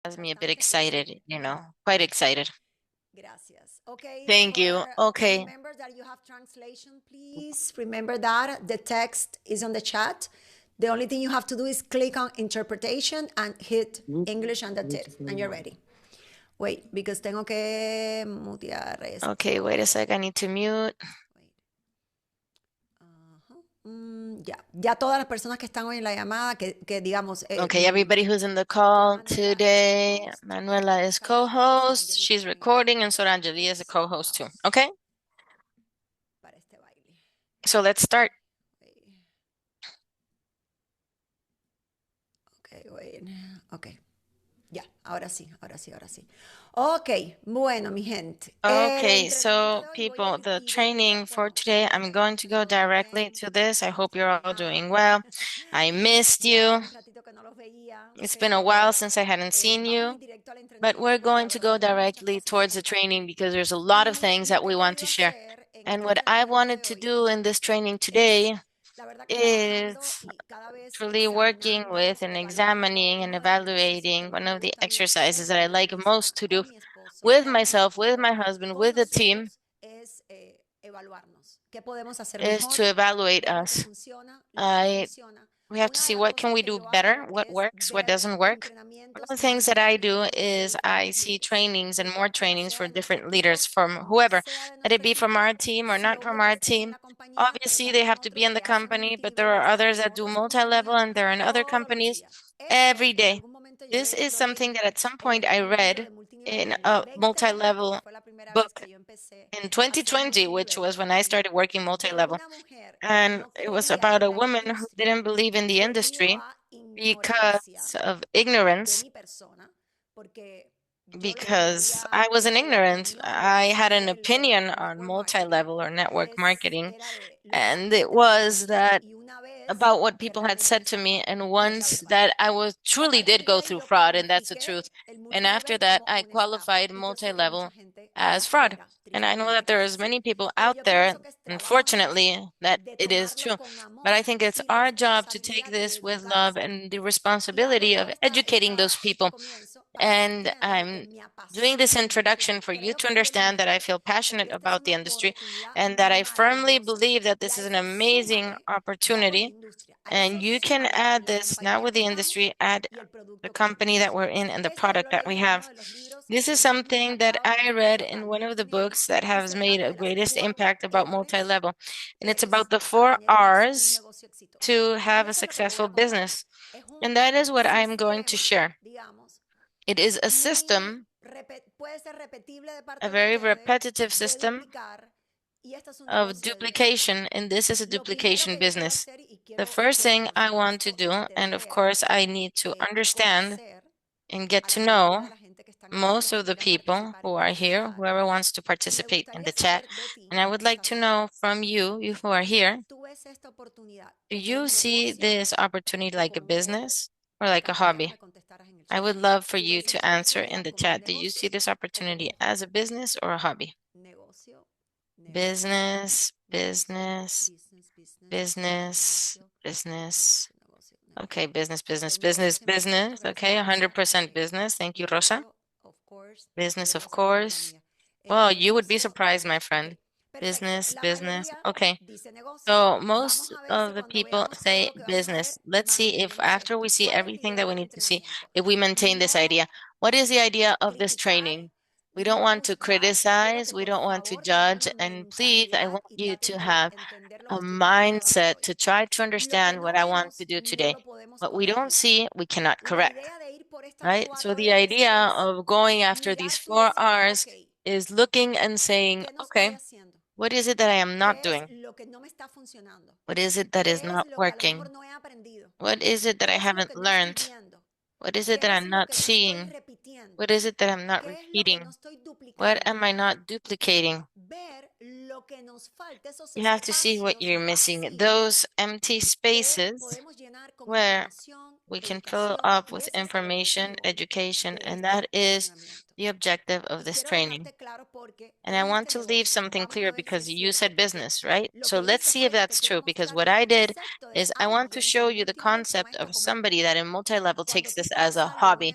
has me a bit excited, quite excited. Gracias. Okay, Thank you. Okay. remember that you have translation, please. Remember that the text is on the chat. The only thing you have to do is click on interpretation and hit English and that's it. And you're ready. Wait, because tengo que mutear esto. Okay, wait a sec. I need to mute. Ya todas las personas que están hoy en la llamada, que digamos... Okay, everybody who's in the call today, Manuela is co-host. She's recording, and Sorangeli is a co-host too. Okay? Para este baile. So let's start. Okay, wait. Okay. Ya, ahora sí, ahora sí, ahora sí. Ok, bueno, mi gente. Okay, so people, the training for today, I'm going to go directly to this. I hope you're all doing well. I missed you. It's been a while since I hadn't seen you, but we're going to go directly towards the training because there's a lot of things that we want to share. And what I wanted to do in this training today is truly working with and examining and evaluating one of the exercises that I like most to do with myself, with my husband, with the team, is to evaluate us. We have to see what can we do better, what works, what doesn't work. One of the things that I do is I see trainings and more trainings for different leaders from whoever, let it be from our team or not from our team. Obviously, they have to be in the company, but there are others that do multi-level and they're in other companies every day. This is something that at some point I read in a multi-level book in 2020, which was when I started working multi-level. And it was about a woman who didn't believe in the industry because of ignorance, because I wasn't ignorant. I had an opinion on multi-level or network marketing, and it was that about what people had said to me, and once that I was truly did go through fraud, and that's the truth. And after that, I qualified multi-level as fraud. And I know that there is many people out there, unfortunately, that it is true. But I think it's our job to take this with love and the responsibility of educating those people. And I'm doing this introduction for you to understand that I feel passionate about the industry and that I firmly believe that this is an amazing opportunity. And you can add this now with the industry, add the company that we're in and the product that we have. This is something that I read in one of the books that has made a greatest impact about multi-level. And it's about the 4 R's to have a successful business. And that is what I'm going to share. It is a system, a very repetitive system of duplication, and this is a duplication business. The first thing I want to do, and of course I need to understand and get to know most of the people who are here, whoever wants to participate in the chat. And I would like to know from you, you who are here, do you see this opportunity like a business or like a hobby? I would love for you to answer in the chat. Do you see this opportunity as a business or a hobby? Business, business, business, business. Okay, business, business, business, business. Okay, 100% business. Thank you, Rosa. Business, of course. Well, you would be surprised, my friend. Business, business. Okay. So most of the people say business. Let's see if after we see everything that we need to see, if we maintain this idea. What is the idea of this training? We don't want to criticize, we don't want to judge, and please, I want you to have a mindset to try to understand what I want to do today. What we don't see, we cannot correct, right? So the idea of going after these 4 R's is looking and saying, okay, what is it that I am not doing? What is it that is not working? What is it that I haven't learned? What is it that I'm not seeing? What is it that I'm not repeating? What am I not duplicating? You have to see what you're missing. Those empty spaces where we can fill up with information, education, and that is the objective of this training. And I want to leave something clear because you said business, right? So let's see if that's true, because what I did is I want to show you the concept of somebody that in multi-level takes this as a hobby.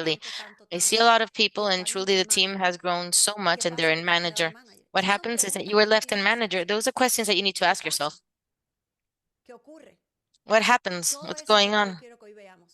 clearly. I see a lot of people, and truly the team has grown so much, and they're in manager. What happens is that you are left in manager. Those are questions that you need to ask yourself. What happens? What's going on?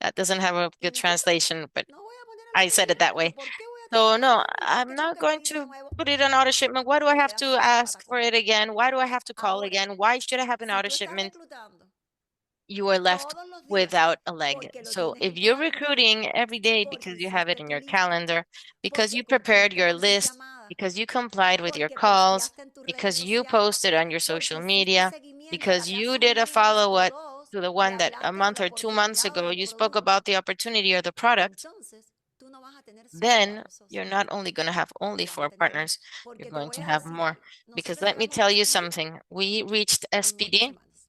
That doesn't have a Y good me escucha, translation, but no voy a poner el I auto said it shipment that porque way. ¿por qué voy a tener So que no, ponerlo? ¿Por I'm qué tengo not que going pedir de to nuevo? put it on auto shipment. Why do I Te have quedas to sin nada para ask for it cocinar. again? Why do I have to call Ahora, again? Why should I have an si auto tú estás shipment? reclutando You are left todos los días without a leg. porque lo So tienes if en you're calendario, recruiting every day porque because you have it hiciste in tu your lista, calendar, because porque you prepared cumpliste your con tus list, llamadas, because you complied with your porque calls, posteaste en tus redes because you sociales, posted on your social porque hiciste media, seguimiento a la because que you hace did un a mes o follow-up dos to the le one that a hablaste de month la or 2 months oportunidad o ago del you spoke producto, about the opportunity or the product, entonces tú no vas a tener solo then cuatro you're socios, not only going to have tú only vas a four tener más. partners, you're Porque te going voy to a have decir more. algo. Because Nosotros let me llegamos tell a you SPD something. We reached en 8 SPD semanas.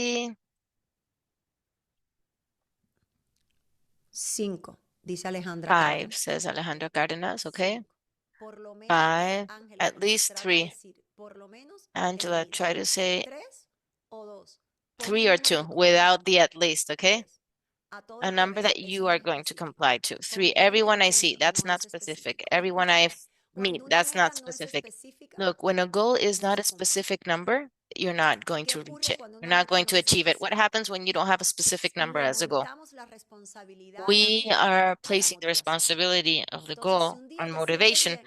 see. 5, dice Alejandra 5, Cárdenas. says Alejandra Cardenas, okay? 5. Por lo menos, 5, Ángela, at least trata de 3. decir por lo menos Angela, at try least. to say 3 o 2. Pon 3 un or número 2 tú. without the at least, okay? 3. A todo A el que number veo, that eso you no are es going to específico. comply to. Con 3, todo el que everyone me I see, pregunta, that's no not es specific. específico. Everyone I meet, Cuando una that's meta not no es specific. específica, Look, when a goal is no not se a cumple. specific number, you're not going ¿Qué to reach ocurre it. cuando You're una not meta going no to es achieve it. What específica? happens when you don't have a specific number Le as a goal? montamos la responsabilidad We are a la placing the motivación. responsibility of the Entonces, si goal un día on te sientes motivation. bien,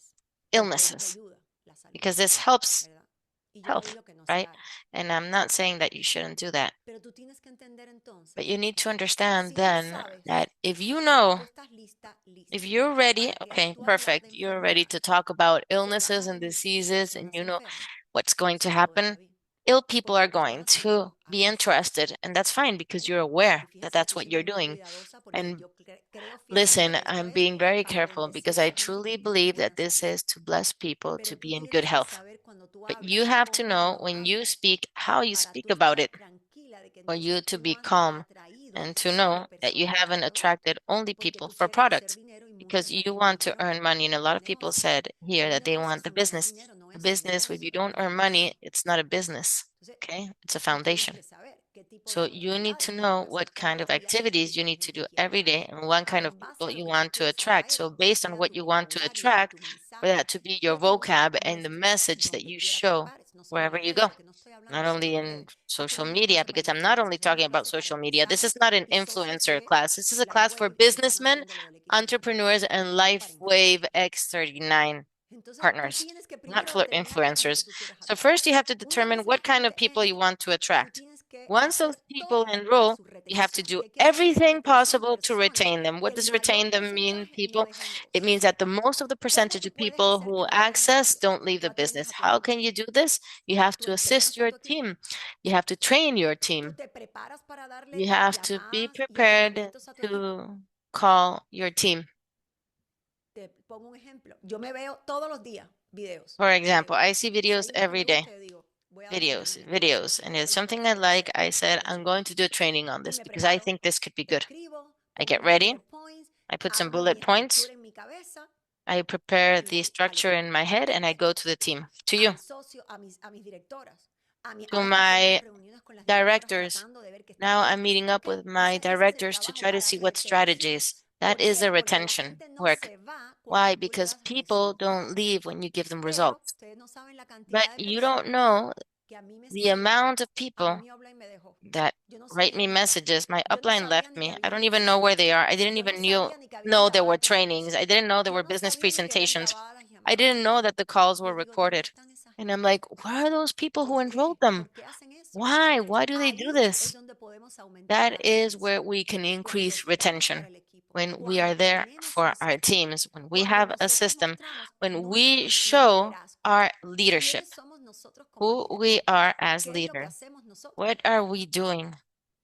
illnesses because this helps health, right? And I'm not saying that you shouldn't do that, but you need to understand then that if you know, if you're ready, okay, perfect, you're ready to talk about illnesses and diseases and you know what's going to happen, ill people are going to be interested, and that's fine because you're aware that that's what you're doing. And listen, I'm being very careful because I truly believe that this is to bless people to be in good health. But you have to know when you speak how you speak about it for you to be calm and to know that you haven't attracted only people for products because you want to earn money. And a lot of people said here that they want the business. The business, if you don't earn money, it's not a business. Okay, it's a foundation. So you need to know what kind of activities you need to do every day and what kind of people you want to attract. So based on what you want to attract, for that to be your vocab and the message that you show wherever you go, not only in social media, because I'm not only talking about social media. This is not an influencer class. This is a class for businessmen, entrepreneurs, and LifeWave X39 partners, not for influencers. So first you have to determine what kind of people you want to attract. Once those people enroll, you have to do everything possible to retain them. What does retain them mean, people? It means that the most of the percentage of people who access don't leave the business. How can you do this? You have to assist your team. You have to train your team. You have to be prepared to call your team. Te pongo un ejemplo. Yo me veo todos los días videos For example, I see y videos según lo que me every day. guste, digo, voy a dar una Videos, mañana. videos, and it's Y something I comienzo a like. hacer I said, I'm ejercicio going to do a training on y this me because I preparo, think this could be good. escribo, I pongo get mis ready, bullet points, I put some armo mi bullet points, estructura en mi cabeza I prepare y the voy al structure equipo. in my head, and I go to the team, to A you, mis socios, a mis directoras. to Ahora estoy haciendo unas my reuniones con las directoras directors. tratando de ver qué Now estrategia. I'm meeting ¿Por up qué? with my Ese es el directors to trabajo try to para see what retención. strategies. That ¿Por is qué? a Porque la retention gente no work. se va Why? cuando tú le Because das people resultados. don't leave when you give them Pero results. ustedes no saben la But cantidad de you don't personas know que a mí me the escriben, amount of a mí people me habla y me dejó. that Yo no write sabía me qué hacer. messages. My Yo no upline sabía left ni que me. había I una don't even know where licencia. they are. I didn't Yo no even knew sabía ni que habían know there grabadas were las trainings. llamadas. I didn't know there Yo were no business sabía ni que habían presentations. grabadas las I llamadas. didn't know that the calls Y were yo digo, ¿dónde recorded. están esa And I'm gente? like, where are those people who ¿Por enrolled qué? them? ¿Por qué hacen eso? Why? Why do they do Ahí es this? donde podemos aumentar That la is where retención. we can Cuando increase estamos para retention. el equipo, When we are cuando there tenemos un for our sistema, teams, when we cuando have a nosotros system, mostramos when we nuestro show liderazgo. our leadership, ¿Quiénes somos nosotros como who líderes? we are as ¿Qué es lo que leader. hacemos nosotros? What are we doing?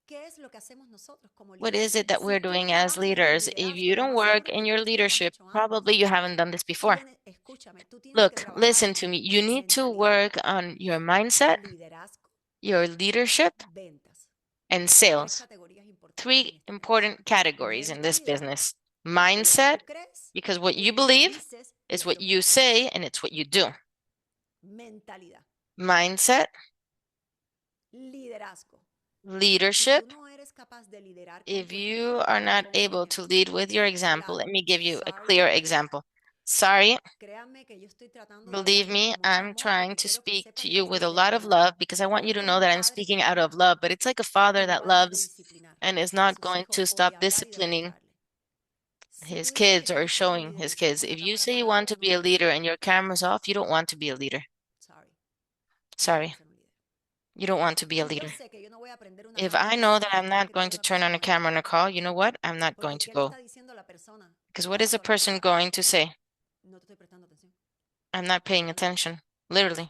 ¿Qué es lo que hacemos nosotros como What líderes? is it that Si we're tú no doing as trabajas en tu leaders? If liderazgo, you lo don't más work seguro es in que your tú esto no lo has leadership, hecho antes. probably you haven't done this before. Escúchame, tú tienes que Look, trabajar listen to me. You en need to mentalidad, work on your mindset, liderazgo, your leadership, ventas. and Tres sales. categorías importantes en Three este negocio. important categories in this Mentalidad, business. porque lo que Mindset, tú crees because what es you lo que believe dices y is es what lo que you haces. say, and it's what you do. Mentalidad, Mindset, liderazgo. Si leadership. tú no eres capaz de liderar con If tu you ejemplo, are te not pongo un able to ejemplo. lead with your example, Claro, let me give you a sorry, clear but no. example. Sorry, Créanme que yo estoy tratando de believe hablarles me, con mucho I'm amor trying porque to quiero que speak to sepan que you esto with es a de lot of verdad. love because I want Pero you to como know un that I'm padre speaking out of superior love, but it's like a father que no that va a dejar de loves disciplinar and is a not sus going hijos to o de stop hablar y de disciplining mostrarle. Si his tú dices que kids or quieres ser un showing líder his y tú kids. con la If you cámara say you want apagada, to no be a eres un leader líder. and your camera's off, you don't want to be a leader. Sorry, no Sorry, quieres ser un líder. you don't want to be a Si yo leader. sé que yo no voy a prender una If cámara I en una know that I'm llamada cada not que tú going ves to una turn on a persona, camera on a call, you know what? I'm not going porque to ¿qué le go. está diciendo la persona que Because está what is the dando la person llamada? going to say? No te estoy prestando atención. I'm not paying Literalmente. attention. Literally.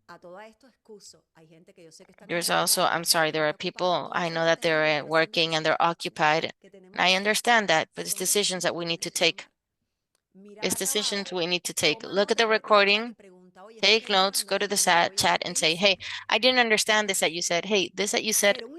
A todo esto excuso. Hay gente que yo sé que están en There's el also, trabajo, I'm hay gente sorry, que there are está ocupada. people, Todos I know somos that they're entendibles, pero son working and they're decisiones occupied. que And tenemos I que tomar. understand that, but it's Son decisions that decisiones we que need to tenemos que take. tomar. Mira It's la decisions grabada, we need to take. toma Look at nota the de lo que hablan y recording, pregunta, oye, esto que take notes, dijeron no go lo to the entendí, voy a ver chat qué and say, dice. hey, I didn't understand this that you said. Hey, this that you said, Pero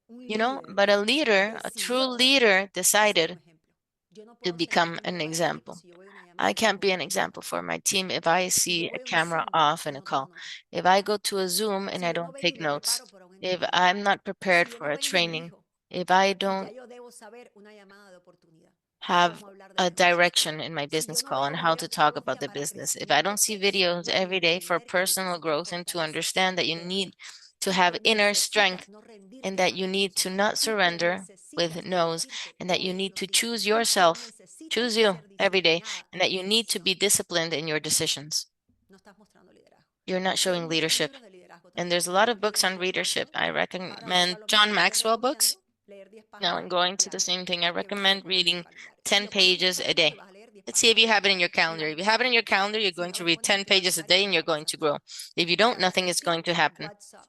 un you know, líder but a leader, a true decidió leader ser un decided ejemplo. Yo no to puedo ser become ejemplo an para el equipo example. si yo voy a una I llamada y no can't be tomo an nota. example for my team if I Si see yo a voy a un camera Zoom off y in a no tomo call. nota. If I go to a Zoom and Si I yo no don't vengo y take me notes, preparo para un if entrenamiento. I'm not prepared Si yo for no a vengo y training, elijo if I que ya don't yo debo saber una llamada de oportunidad, have cómo hablar de a negocios. direction in my Si yo business no call on veo how to videos talk todos los about días the para business, if I don't crecimiento see videos personal y every day for entender que personal necesitas growth and to fortalecer understand that you interna need to y have que inner strength necesitas no and rendirte that you ante need eso to not y que surrender with necesitas no's corregirte and that you todos need los to días choose y que yourself, necesitas choose you ser every day, disciplinada and en that tu you need to decisión. be disciplined in your decisions. No estás mostrando liderazgo. You're not Y hay showing muchos leadership. libros de liderazgo And también. there's a Yo lot los of books escribo on en John leadership. Maxwell. I Ahora vuelvo recommend a lo John mismo. Yo Maxwell books. recomiendo leer 10 No, páginas and going to the diarias same thing, I porque vas a recommend recorrer tu reading calendario. Y 10 lo pones en tu pages a calendario y day. vas a leer 10 Let's see if you páginas have it in your y calendar. vas a If you have it empezar in a your crecer. calendar, you're Si going no to lo read pones en 10 tu pages a calendario, day no and te you're va a going pasar to nada. grow. If you don't, Cuando nothing te is going to escriban por happen. WhatsApp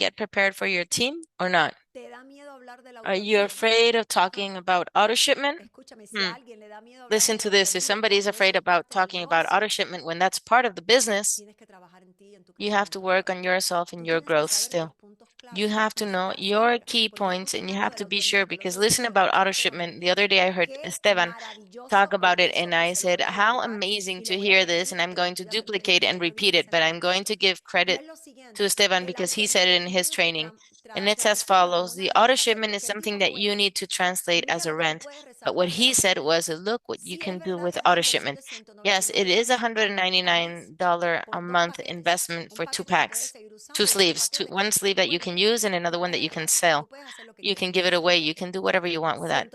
get prepared for your team or not? ¿Te da miedo hablar de la Are you autoría? afraid of talking about auto shipment? Escúchame, si a alguien le da miedo hablar Listen de la to this. If autoría somebody is cuando eso afraid es about parte del talking about auto negocio, shipment when that's part of the business, tienes que trabajar en ti, en tu you have to crecimiento. work on yourself Tú and your tienes que growth saber tus still. puntos You have to know your key points and you have to be sure because listen about auto shipment. The other day I heard Esteban talk about it and I said, how amazing to hear this. And I'm going to duplicate and repeat it, but I'm going to give credit to Esteban because he said it in his training. And it's as follows. The auto shipment is something that you need to translate as a rent. But what he said was, look what you can do with auto shipment. Yes, it is $199 a month investment for two packs, two sleeves, one sleeve that you can use and another one that you can sell. You can give it away. You can do whatever you want with that.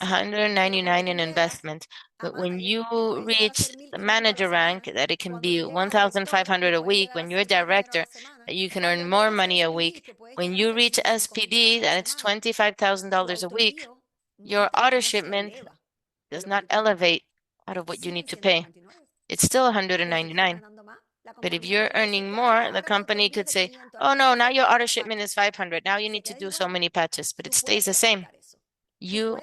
199 in investment. But when you reach the manager rank, that it can be 1,500 a week. When you're a director, that you can earn more money a week. When you reach SPD, that it's $25,000 a week, your auto shipment does not elevate out of what you need to pay. It's still 199. But if you're earning more, the company could say, oh no, now your auto shipment is 500. Now you need to do so many patches, but it stays the same. You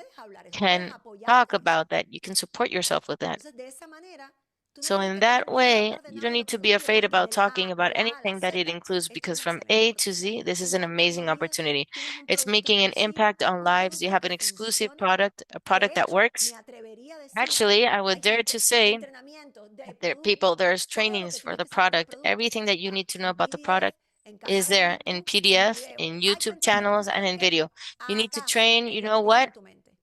can talk about that. You can support yourself with that. So in that way, you don't need to be afraid about talking about anything that it includes because from A to Z, this is an amazing opportunity. It's making an impact on lives. You have an exclusive product, a product that works. Actually, I would dare to say there's trainings for the product. Everything that you need to know about the product is there in PDF, in YouTube channels, and in video. You need to train, you know what?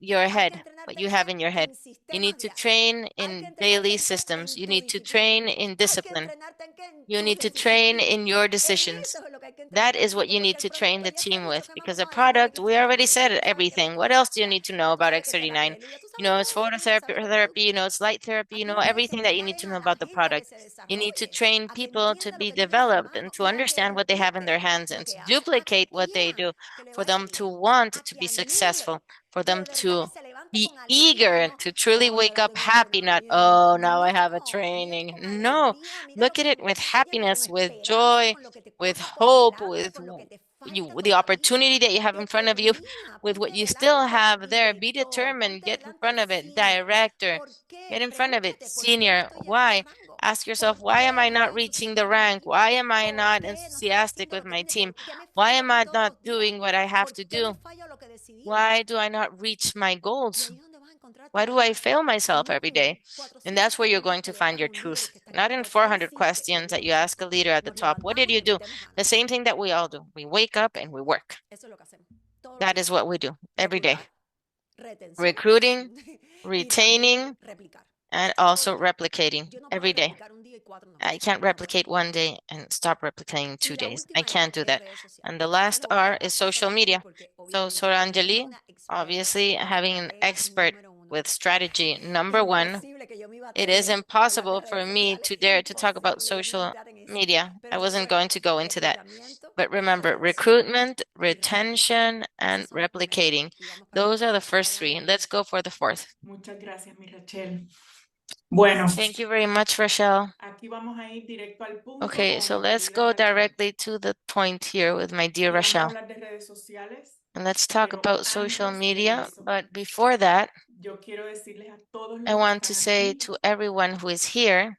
Your head, what you have in your head. You need to train in daily systems. You need to train in discipline. You need to train in your decisions. That is what you need to train the team with because a product, we already said everything. What else do you need to know about X39? You know, it's phototherapy, you know, it's light therapy, you know, everything that you need to know about the product. You need to train people to be developed and to understand what they have in their hands and to duplicate what they do for them to want to be successful, for them to be eager to truly wake up happy, not, oh, now I have a training. No, look at it with happiness, with joy, with hope, with the opportunity that you have in front of you, with what you still have there. Be determined, get in front of it, director, get in front of it, senior. Why? Ask yourself, why am I not reaching the rank? Why am I not enthusiastic with my team? Why am I not doing what I have to do? Why do I not reach my goals? Why do I fail myself every day? And that's where you're going to find your truth, not in 400 questions that you ask a leader at the top. What did you do? The same thing that we all do. We wake up and we work. That is what we do every day. Recruiting, retaining, and also replicating every day. I can't replicate one day and stop replicating 2 days. I can't do that. And the last R is social media. So Soranjali, obviously having an expert with strategy number one, it is impossible for me to dare to talk about social media. I wasn't going to go into that. But remember, recruitment, retention, and replicating. Those are the first three. Let's go for the fourth. Muchas gracias, mi Rachel. Bueno, Thank you very much, Rochelle. aquí vamos a ir directo al punto Okay, con so mi let's querida go Rachel. directly to the point here with my dear Y vamos a Rochelle. hablar de redes sociales, And let's talk pero about social antes de media. eso, But before that, yo quiero decirles a todos los I que want to están say aquí to everyone who is here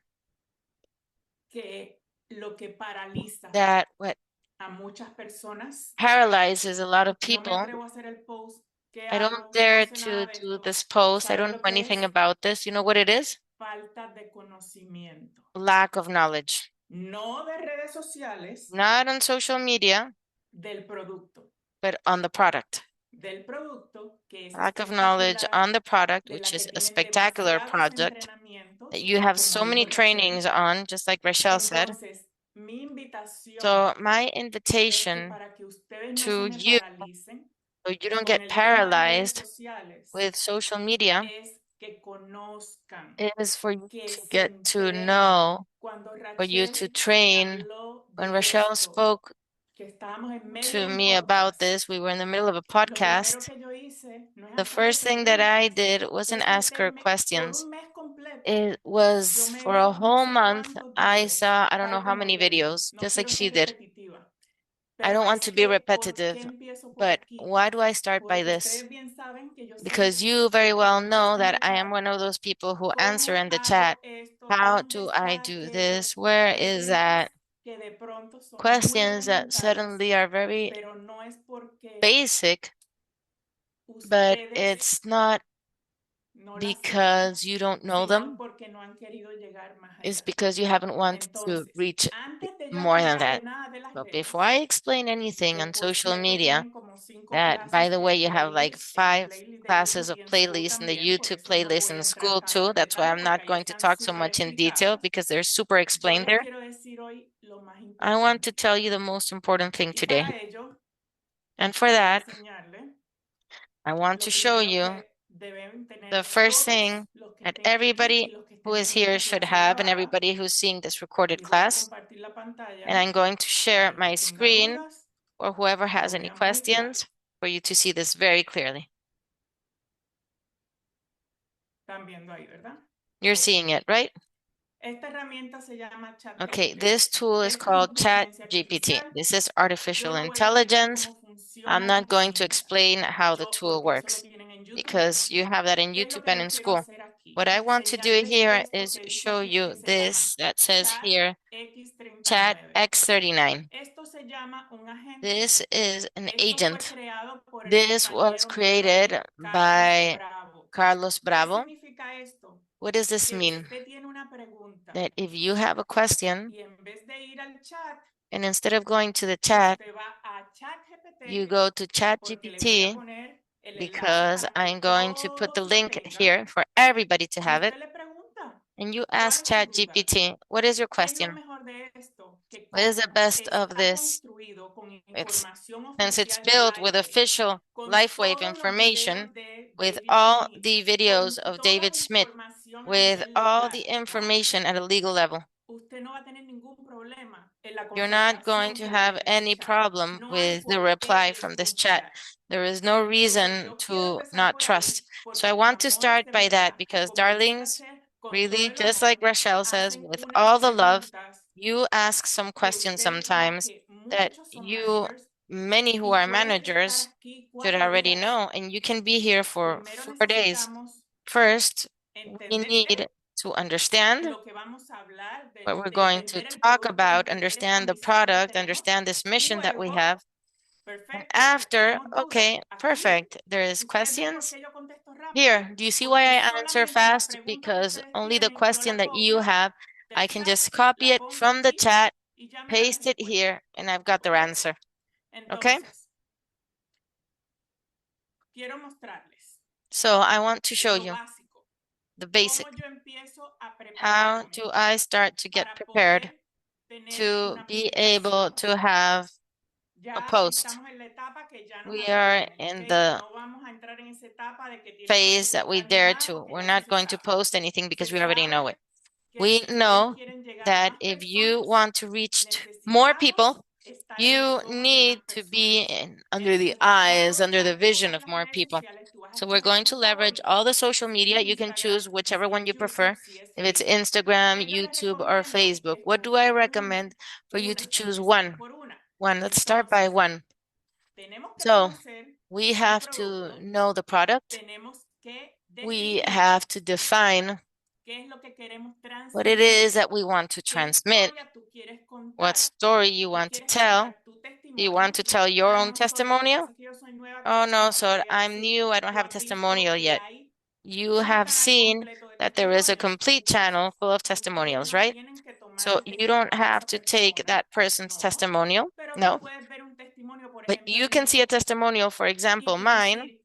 que lo que paraliza that what a muchas personas, paralyzes a lot of no me people, atrevo a hacer el post que I don't hago, no dare sé nada to de do esto. this post. I don't ¿Saben know lo que anything es? about this. You know what it is? Falta de conocimiento. Lack of knowledge. No de redes sociales, Not on social media, del producto. but on the product. Del producto, que es Lack of knowledge espectacular, on the product, de la which que is a tienen spectacular demasiados project entrenamientos, that you have como so many dijo Rachel. trainings on, just like Rachel said. Entonces, mi invitación So my es que invitation para que ustedes no to se me you, paralicen so you don't con get el tema de redes paralyzed sociales, with social media, es que conozcan, is for you que to se get to entrenen. know, Cuando for you Rachel to me train. habló When de Rochelle esto, spoke que estábamos en medio to de un me about podcast, this, we were in the middle of a lo primero podcast. que yo hice no es The hacerle first thing that I preguntas, did wasn't es ask her meterme por questions. un mes completo. It Yo was me for a veo no whole sé month. cuántos I videos, saw, I don't know tal how como many ella dijo. videos, No just like quiero she ser did. repetitiva, I pero don't want es to be que, ¿por qué repetitive, empiezo por but aquí? why do I start by Porque this? ustedes bien saben que yo soy Because de you las que very well know contesta en that el I am chat, one of those people who answer ¿cómo in the hago chat. esto? How ¿Dónde do I está do aquello? this? Where is Preguntas that? que de pronto son muy questions that elementales, suddenly are very pero no es porque basic, but ustedes it's not no la sepan, because you don't know sino them, porque no han querido llegar más it's allá. because you haven't wanted to Entonces, reach antes de yo more than that. explicarle nada de las But before redes, I explain anything que on por social cierto media, tienen como 5 that by clases the way, de you have like playlist en el 5 playlist de classes YouTube of y en school playlists in the también, por YouTube eso no playlist voy in a school entrar tanto too. en That's why detalle I'm porque not ahí going to están talk so súper much in detail explicadas. because they're super Yo explained les there. quiero decir hoy lo más I want to importante. tell you the most important thing Y today. para ello, And for quiero that, enseñarle I want lo to show primero you que deben the tener first todos thing los que that estén aquí y everybody los que who estén is viendo here esta should clase have and grabada. everybody who's seeing this recorded Y voy a class. compartir la pantalla And I'm going to para share el que my tenga screen dudas or whoever has lo any vea muy claro. questions for you to see this very clearly. Están viendo ahí, ¿verdad? You're Ok. seeing it, right? Esta herramienta se llama Okay, ChatGPT. this tool is Esto es called inteligencia ChatGPT. artificial. This is Yo artificial no voy a explicar intelligence. cómo I'm funciona la not going to herramienta. explain how the tool Porque eso lo works tienen en YouTube y en because you school. have that in ¿Qué es lo YouTube que and yo in quiero school. hacer aquí? What I want to do Enseñarles here esto is que dice show aquí you que se this llama that says Chat here, Chat X39. X39. Esto se llama un agente. This is an Esto fue agent. creado por el This was compañero mío created Carlos by Bravo. Carlos ¿Qué Bravo. significa esto? What does this Que mean? usted tiene una pregunta That if you have a question, y en vez de ir al chat, and instead of going to the chat, usted va a you ChatGPT go to porque le voy a ChatGPT poner el enlace because para que I'm going to put the todos lo link tengan here for everybody to y have it. usted le pregunta, And you ¿cuál ask es su duda? ChatGPT, what is your ¿Qué es lo question? mejor de esto? Que What is como the best of está this? construido con It's información since it's oficial de built with Lifeway, official con LifeWave todos los videos information, de with David all Smith, the videos con of toda David la Smith, información a with nivel all the legal, information at a legal level. usted no va a tener ningún problema en la You're not going contestación to que le have den del any chat. problem No hay with the por qué reply from this chat. desconfiar. There is no Entonces, reason yo quiero to empezar not por ahí trust. So I porque mis want to amores start de by that verdad, because, como dice darlings, Rachel, con todo really, el just like amor, Rachel says, hacen with unas all the love, preguntas you ask some que questions ustedes ya sometimes que that muchos son you, managers many who y are pueden estar managers, aquí should 4 already días. know, and you can be here for Primero 4 days. necesitamos First, we entender need to understand lo que vamos a hablar, what we're de going to entender el talk producto, about, entender esta understand the misión que product, tenemos understand this y mission that we luego, have. And perfecto, after, tenemos dudas okay, aquí. perfect. There is ¿Ustedes ven por questions. qué yo contesto rápido? Here, do you see why Porque I answer solamente la fast? pregunta que Because ustedes only the tienen, yo question la that you copio have, I del can chat, just copy la it pongo from the aquí chat, y ya me da la paste it respuesta. here, and I've got their ¿Ok? answer. Okay? Entonces, quiero mostrarles So I want to show lo you básico. the basic. Cómo yo empiezo a How prepararme do I start to get para prepared poder tener to una be able publicación. to have a Ya post? estamos en la etapa que ya nos We are atreven, in ¿ok? the No vamos a entrar en esa etapa de que tienes que phase that we publicar dare más to. porque We're ya eso not se going to sabe. post anything Se because we already know sabe it. que We si ustedes know quieren llegar a that más if you personas, want to reach more necesitamos people, estar en los you ojos de más need to be personas. under the Entonces vamos a eyes, under the aprovechar vision todas of las more redes people. sociales. Tú vas a So we're escoger going tu to leverage favorita. all the social Si es media. You can choose Instagram, whichever si one es you prefer, YouTube, si es if it's Facebook. Instagram, ¿Qué yo les YouTube, or recomiendo? Facebook. Que What do I escojan recommend for you to una, choose empecemos one? por una. One. Let's start by Entonces, one. tenemos que So conocer we el have to producto, know the product. tenemos que We definir have to define qué es lo que queremos what it is transmitir, that we want to qué transmit, historia tú quieres what contar. story you Tú want to quieres tell. contar tu Do you want testimonio. to tell your own No, Sor, lo que testimonial? pasa es que yo soy nueva con Oh esto, no, no te so voy a I'm decir. new. I don't Tú have a has visto testimonial que yet. hay You un have canal seen completo de that there is a testimonios. complete channel Entonces, full of ustedes testimonials, no right? tienen que tomar So el you don't testimonio de have esa to take persona. that person's No. testimonial. Pero tú No. puedes ver un testimonio, por But ejemplo, you el can see a mío, testimonial, for y example, tú mine, decir,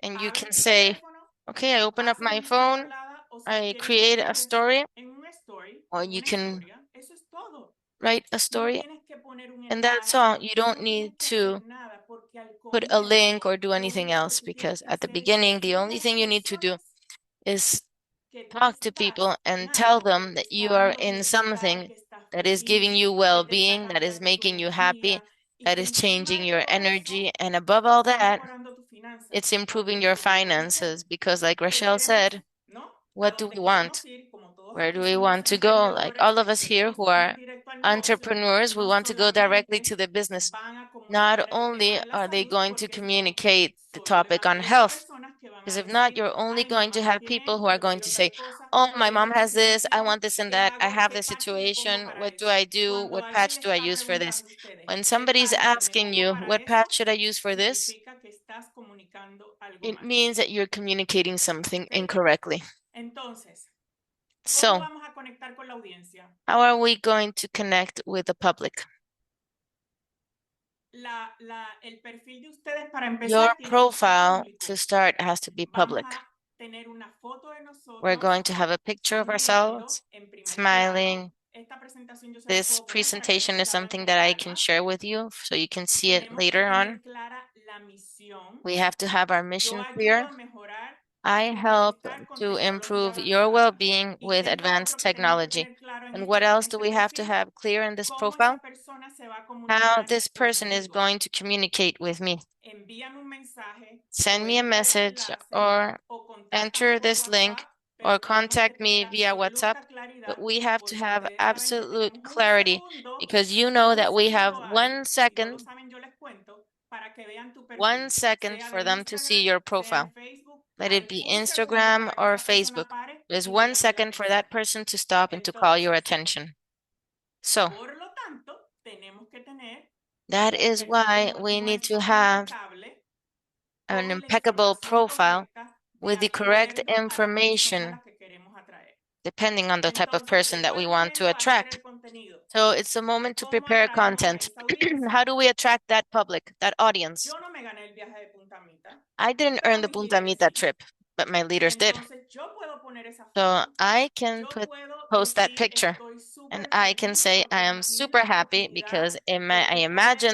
and you abres can tu say, teléfono, okay, I open up haces my una video phone, hablada, o si I quieres create a escribes story, en un story, or en you una can historia. Eso es todo. write a No story, tienes que poner un and that's all. enlace, You don't no need tienes que to hacer nada, porque al put a link comienzo or do lo anything único que else tú tienes because que at the hacer es beginning, the decirle a only las thing you need to do personas is que tú talk to people estás en and tell algo que them te that está you are dando in bienestar, something que estás that is giving feliz, you que te está well-being, that is cambiando tu making you happy, energía y that que is encima changing de your todo energy, eso and above all está that, mejorando tus finanzas. it's improving Porque your como queremos finances because like ¿qué Rochelle queremos? said, ¿No? A what do we dónde want? queremos ir, como todos Where do aquí we somos want to go? Like emprendedores all of que us here queremos who are ir directo al negocio, entrepreneurs, we no want to go directly solamente to the business. van a Not comunicar el tema only de la are they salud, going to porque son communicate the soy una topic de on esas health, personas que van Because if a not, decir, you're only ay, mi going to mamá have tiene people who are esto, going recibió to say, tal cosa, oh, my tengo mom esta has this, I situación, want this and ¿qué that, I hago? have ¿Qué this patch le pongo situation, para what do eso? I do? Cuando What alguien patch le do I está use for this? preguntando a ustedes, When ¿qué somebody's patch me asking pongo you, para what eso? patch should I use for this? Significa que estás comunicando algo It mal. means that you're communicating something ¿Ok? incorrectly. Entonces, ¿cómo So, vamos a conectar con la audiencia? how are we going to connect with the public? El perfil de ustedes para Your empezar tiene que ser profile to público. start has to be Vamos public. a tener una foto de We're nosotros going to have a picture of ourselves, sonriendo en primer plano. smiling. Esta presentación yo se las This puedo poner para que presentation después is la vean something con that I can calma. share with you so you can see it Tenemos que later on. tener clara la misión. We have to have our Yo mission ayudo clear. a mejorar I tu help bienestar con to tecnología improve your avanzada. well-being ¿Y with qué es lo advanced otro que tenemos que technology. tener claro en And what else do we have to perfil? have clear in this Cómo esa profile? persona se va a How comunicar this person is conmigo. going to communicate with me. Envíame un mensaje Send o me a entra este message enlace or o contáctame enter por this WhatsApp, link or pero tenemos que contact me tener via WhatsApp. absoluta But claridad we have to porque have ustedes saben que absolute tenemos clarity because you know that we have hay, si no lo saben yo les cuento, para que vean tu one perfil, second sea de for them to see Instagram, your sea de profile. Facebook, Let it hay be un segundo Instagram para que or esa persona Facebook. pare There's y vea one mi second for that mensaje. person to stop and to call your Entonces, attention. So por lo tanto, tenemos que tener that un is perfil why we need to nuestro have impecable an con la impeccable información profile correcta de with the correct acuerdo a la persona a information la que queremos atraer. depending on the type of Entonces, person that llegó we el want to momento de hacer attract. el contenido. So it's a moment to ¿Cómo prepare atraemos a content. esa How audiencia? do we attract that public, that audience? Yo no me gané el viaje de Punta Mita, I didn't pero earn the mis Punta líderes Mita sí. trip, but my leaders did. Entonces, yo puedo poner esa So foto. I can Yo puedo post that decir, picture estoy and súper I can feliz say porque I am imaginé super la happy oportunidad because de I tú poder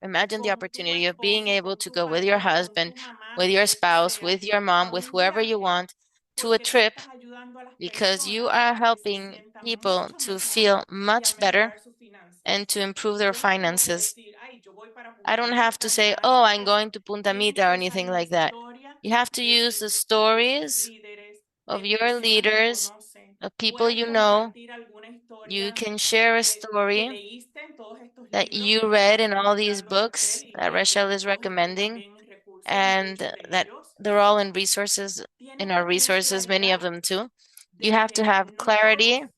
imagined ir the con tu opportunity of being esposo, able con to tu go with your pareja, con husband, tu mamá, with con your el que spouse, sea, with your a mom, with un whoever you viaje want to a porque tú trip estás ayudando a las because you personas are a que se helping sientan people mucho to mejor feel y a much better mejorar sus finanzas. and to improve their Yo no tengo que finances. decir, ay, yo voy para I Punta don't have Mita to y say, dar oh, esas I'm cosas. going to Punta Tienen Mita or que usar anything la like that. historia You have to de use the sus stories líderes, of de your personas que leaders, conocen. of people Puedes you know. compartir alguna You historia can share a que story leíste en todos estos that libros you que read está in all these recomendando books Rachel y that que Rachel is todos están recommending, también en recursos, and muchos de that ellos. they're all in resources, in Tienes our que tener resources, many of claridad them too. You de have to que have no clarity todos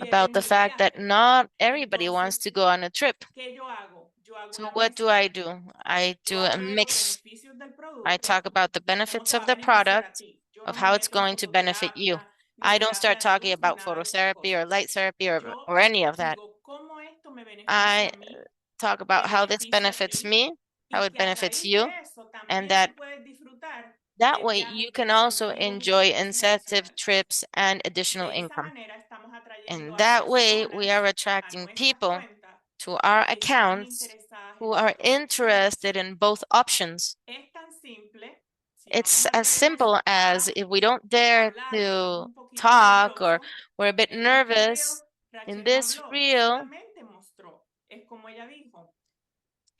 about quieren the ir de fact that viaje. not everybody wants Entonces, to go on a trip. ¿qué yo hago? Yo hago So una what do? mezcla. I Yo do a hablo de los mix. beneficios del I talk producto, about the de cómo benefits te va of a the beneficiar a product, ti. Yo of no me how it's meto en going to benefit you. fototerapia, ni I don't terapia start de talking luz, ni about nada de esas phototherapy or cosas. light therapy or Yo any of that. digo cómo esto me I beneficia a mí, talk te about how this beneficia a benefits ti, me, how y it que a benefits raíz de you, eso and también that tú puedes disfrutar that de way you viajes de can also incentivos y de enjoy turismo incentive nacional. trips and additional De esa income. manera estamos atrayendo And a that way we personas are a attracting nuestras people cuentas to our que están accounts interesadas who en are nuestras opciones. interested in both options. Es tan simple, si no It's nos as atrevemos simple as a if we don't dare hablar o estamos to un poquito talk or nerviosos, we're a bit en este reel nervous in Rachel no this habló, reel, solamente mostró. Es como ella dijo,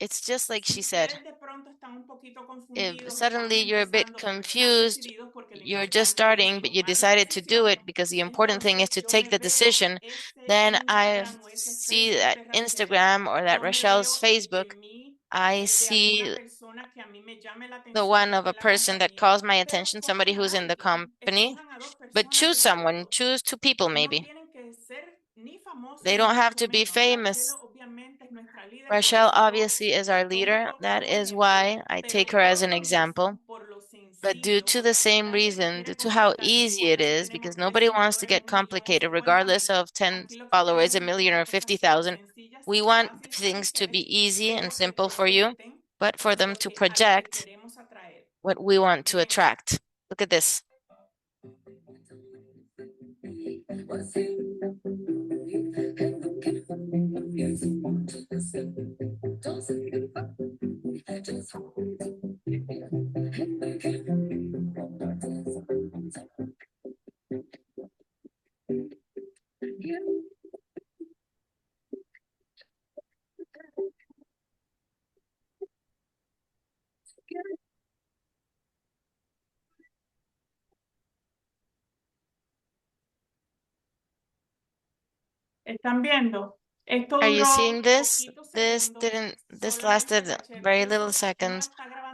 it's just like si she said. ustedes de pronto están un poquito If confundidos, estamos suddenly you're a bit empezando, pero están confused, decididos porque lo you're just importante es starting, but you tomar la decided to do decisión, it because the important thing is entonces to yo take me the veo decision, ese then I Instagram o ese see Facebook that de Rachel, Instagram or that yo me Rochelle's veo Facebook, en mí I el de alguna see persona que a mí me llame la the atención, one que of esté a en la person that compañía, calls my pero attention, somebody escojan who's a in the alguien, company. escojan a dos But personas choose del someone, mundo. choose two people No maybe. tienen que ser ni famosos They ni don't have mucho to be menos. Rachel famous. obviamente es nuestra líder, por Rochelle eso yo obviously is our la leader. toca That como is ejemplo, why I take pero her as por an lo example. mismo, por lo But due sencillo, to the same nadie se reason, quiere due to how complicar, no easy it importa si is, tenemos because tres nobody wants to seguidores, get un millón, complicated, 50,000. regardless of 10 Aquí lo que followers, a queremos es que million, las or cosas sean 50,000. sencillas, We sean want fáciles, sean things to be ligeras, easy and pero que simple for you, proyecten but for them to a lo que project queremos atraer. what we want to Miren esto. attract. Look at this. ¿Están viendo? Esto Are you duró seeing this? poquitos segundos. This Solamente lasted Rachel very little puso, no la seconds. está grabando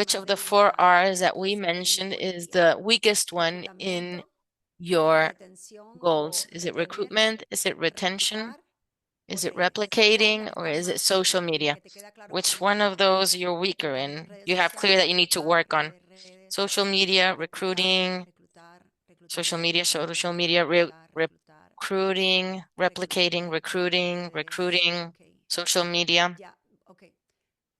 which of the four R's that we mentioned is the weakest one in your goals? Is it recruitment? Is it retention? Is it replicating, or is it social media? Which one of those you're weaker in? You have clear that you need to work on. social media, recruiting, social media, recruiting, replicating, recruiting, social media. Ya, ok.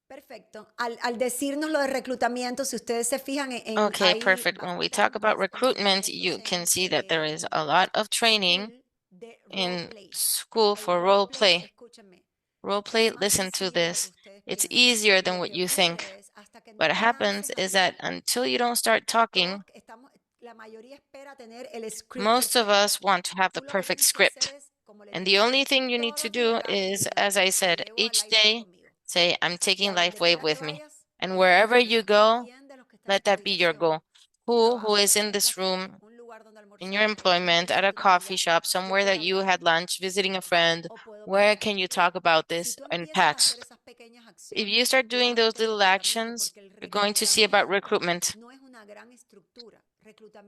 Perfecto. Al decirnos lo de reclutamiento, si ustedes se fijan Okay, hay perfect. When we talk about bastantes recruitment, entrenamientos you can see that there is en a lot of training school de role in play. school El for role role play, play. escúchenme, Role es play, más listen to sencillo de lo que this. ustedes It's piensan. easier than Lo what que you think. ocurre es hasta que no What happens comiencen a is that hablar, until you don't start talking, todos estamos, la mayoría espera tener el script most of perfecto. us want to have the Tú lo que perfect tienes que hacer script. es, como les And the dije, only thing you need todos to los días do dar is, un as I mensaje. Me said, llevo a each LifeWave day conmigo. say, I'm Y taking a donde LifeWave quiera que with me. vayas, And wherever you pregúntale go, quién de los que están en let tu that be your habitación goal. Who trabaja, is in un this café, room, un lugar donde in your almorzar, una employment, at a visita, un coffee familiar. shop, Yo somewhere puedo that you hablar had lunch, visiting a friend, o puedo where pensar. can you talk about Si this tú and empiezas a text? hacer esas pequeñas If acciones, you start tú vas doing a ver those que el little reclutamiento, actions, porque el you're going to see about reclutamiento recruitment. no es una gran estructura.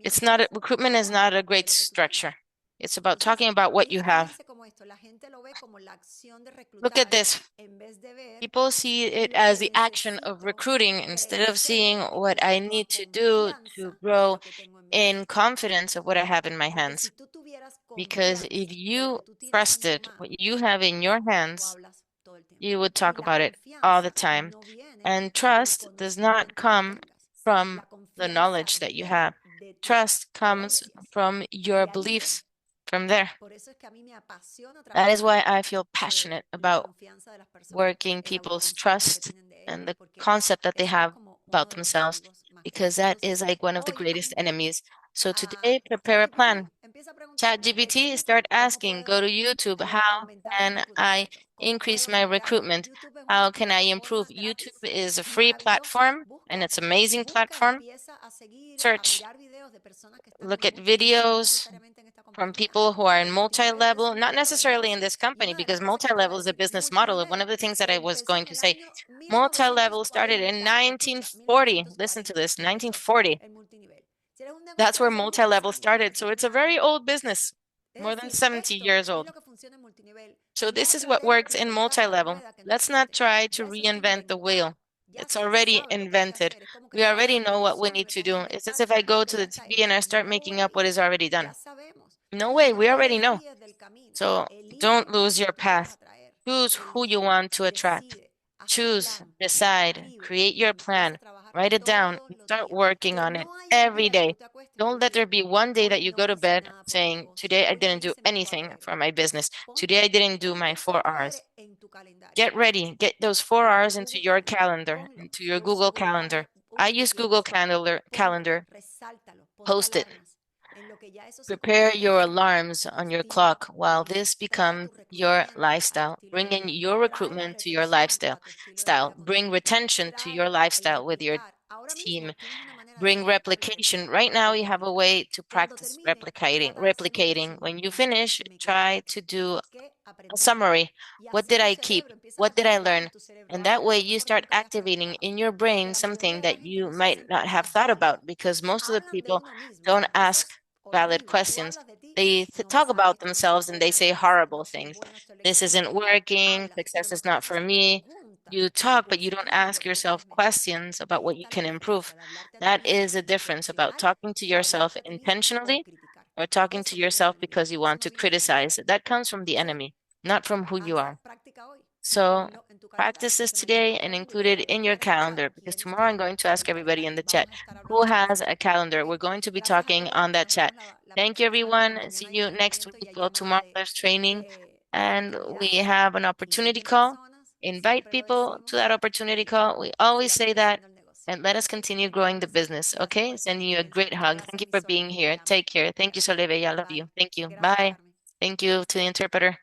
It's Reclutamiento not es recruitment is hablar not a de great lo que tú tienes. structure. It's about Entonces, talking about what you have. fíjense cómo esto, la gente lo ve como la acción de Look at reclutar this. en vez de ver People see it lo as que the action of necesito recruiting instead of seeing crecer en what I cuanto a need to do to confianza de grow lo que tengo en mis in manos. confidence of what I have in my Porque si hands. tú tuvieras Because confianza if de lo you que tú tienes en tu trusted mano, what you have in your tú hands, hablas todo el tiempo. you would Y talk la about it all the confianza time. no viene And del trust does not conocimiento que come tengas. from La the confianza knowledge that you have. viene de tus Trust comes creencias. from Y your de ahí viene. beliefs from there. Por eso es que a mí me apasiona That is trabajar why I feel passionate la about confianza de las personas, working el people's autoconcepto que trust tienen de ellos, and the porque concept that they eso es have como uno about de los themselves, enemigos más because grandes. that Entonces, is like one of the hoy greatest imagínate, enemies. So a today, prepare a ChatGPT plan. empieza a preguntarle, ChatGPT, explícame start cómo asking, go to puedo YouTube, how aumentar mi can I reclutamiento, cómo increase puedo my generar. recruitment? YouTube es una How can I improve? plataforma YouTube gratis is a free maravillosa. platform and it's amazing platform. Empieza a seguir, a Search, mirar videos de personas que están look en at multinivel, no videos necesariamente en esta from compañía. people who are in El multinivel es multi-level, un not modelo de necessarily in negocio. this Y company, una de las because cosas que te voy a multi-level is a decir, business model. One multinivel of the things that I was empezó going en to el say, año multi-level started in 1940. Escucha, 1940. Listen to 1940 this, empezó 1940. el multinivel. Si eres un That's negocio where hace muchos multi-level años, started. hace So it's 100 a very años. old business, Es more than decir, 70 esto years es old. lo que funciona en multinivel. So No this is what tratemos de works in inventar la multi-level. rueda que no Let's not existe. try to Ya eso está reinvent the inventado. wheel. Ya It's se already sabe lo que hay que invented. hacer. Es como que We yo vaya a already la know what we televisión y need me to ponga a do. It's as inventar if I lo go que to ya the está TV and hecho. I start No making up what way. is already Ya done. sabemos. No way, No we te already know. desvíes del camino. So don't Elige lose lo your que quieres path. atraer. Choose who you Elige, want to attract. decide, haz tu Choose, plan, decide, escribe create y your empieza plan, a trabajar write it down, todos and los start días. working Que on it no hay un every día que day. tú te acuestes y tú Don't let there digas, be one day that hoy you no go to hice bed nada por mi saying, negocio, today I hoy no didn't do hice mi anything 4 for horas. my business. Today Ponte, I didn't do pon my ese 4 hours. en tu calendario, Get ready. Get those four en tu hours into Google your Calendar. calendar, Ponlo. into your Yo uso Google Google Calendar. Calendar, I usa tu use Google aplicación. Calendar, Ponlo, calendar. resáltalo, ponte Post it. alarmas. En lo que ya eso se Prepare convierte en your tu alarms on your estilo clock de while vida. this Trae becomes tu your reclutamiento al lifestyle. estilo Bring de in vida. your Trae la recruitment to your retención lifestyle. a tu estilo de Style. vida con tu Bring equipo. retention to your Trae el lifestyle with your replicar. Ahora team. mismo tienes una manera de Bring replicar lo replication. Right now, you have a replicar. way to Cuando practice termine, replicating. trata de hacer un Replicating. resumen. When you finish, ¿Qué me quedé? try to do ¿Qué a aprendí? summary. Y What así did tu I keep? cerebro empieza a What did I activar learn? en tu cerebro And that algo way, que no you porque start nunca hayas activating trabajado. in your Porque brain la mayoría something de la that gente you no se might hacen not have preguntas thought válidas. about, because most of the Hablan de people uno mismo don't con ask cosas valid horribles. Tú questions. hablas de ti, They no me talk sale about esto, no soy themselves and they buena, say no horrible soy things. bueno esto This isn't electrónicamente. working. Hablas, pero Success no is te not haces for me. preguntas You talk, but you don't cuestiones ask lo que puedes yourself mejorar. questions about Ahí what you está la can diferencia improve. de hablarte a ti That mismo is a difference about intencional talking to o yourself hablarte a ti mismo por intentionally criticar. or talking to Eso viene del yourself enemigo, because you eso want no to viene de ti. criticize. That comes from the Entonces, enemy, not from who you haz are. práctica hoy y So ponlo en tu calendario practice esta this semana. today and Todo el mundo, yo include voy it a in your preguntar en el chat calendar, because quiénes tomorrow I'm tienen going to ask el everybody in calendario. the chat Vamos a estar who hablando de has eso a hoy. calendar. ¿Ok? We're going to be Gracias a talking todos. on that Nos vemos chat. la Thank you, próxima semana. everyone. See Mañana hay you next entrenamiento week. y hay Well, llamada tomorrow there's training, de and we oportunidad. have an 15,000 opportunity call. personas, Invite siempre lo people to decimos, that opportunity y call. We always sigamos say that, creciendo el negocio. and let us continue growing the business. Gracias por Okay? esta Sending you a experiencia. great hug. Gracias, Thank you mi for Sole. being Te here. amo. Take care. Thank you, Gracias. Soleve. I love Bye. you. Thank you. Gracias, Bye. Carmen. Thank you to the interpreter.